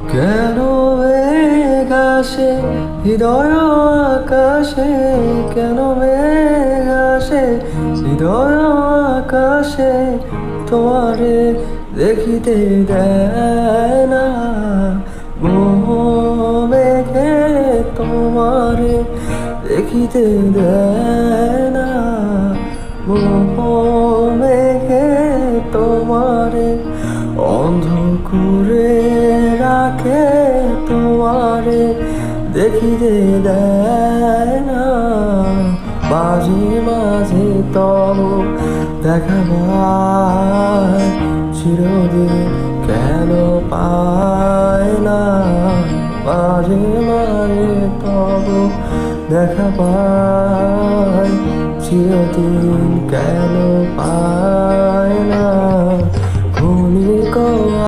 কেন মেঘ আসে হৃদয় আকাশে, কেন মেঘ আসে হৃদয় আকাশে, তোমারে দেখিতে দেয় না মোহ মেঘে, তোমারে দেখিতে দেয় না মোহ মেঘে, তোমারে অন্ধ করে রাখে, তোমারে দেখিতে দেয় না। মাঝে মাঝে তব দেখা পায়, চিরদিন কেন পায় না। মাঝে মাঝে তব দেখা পায়, চিরদিন কেন পায়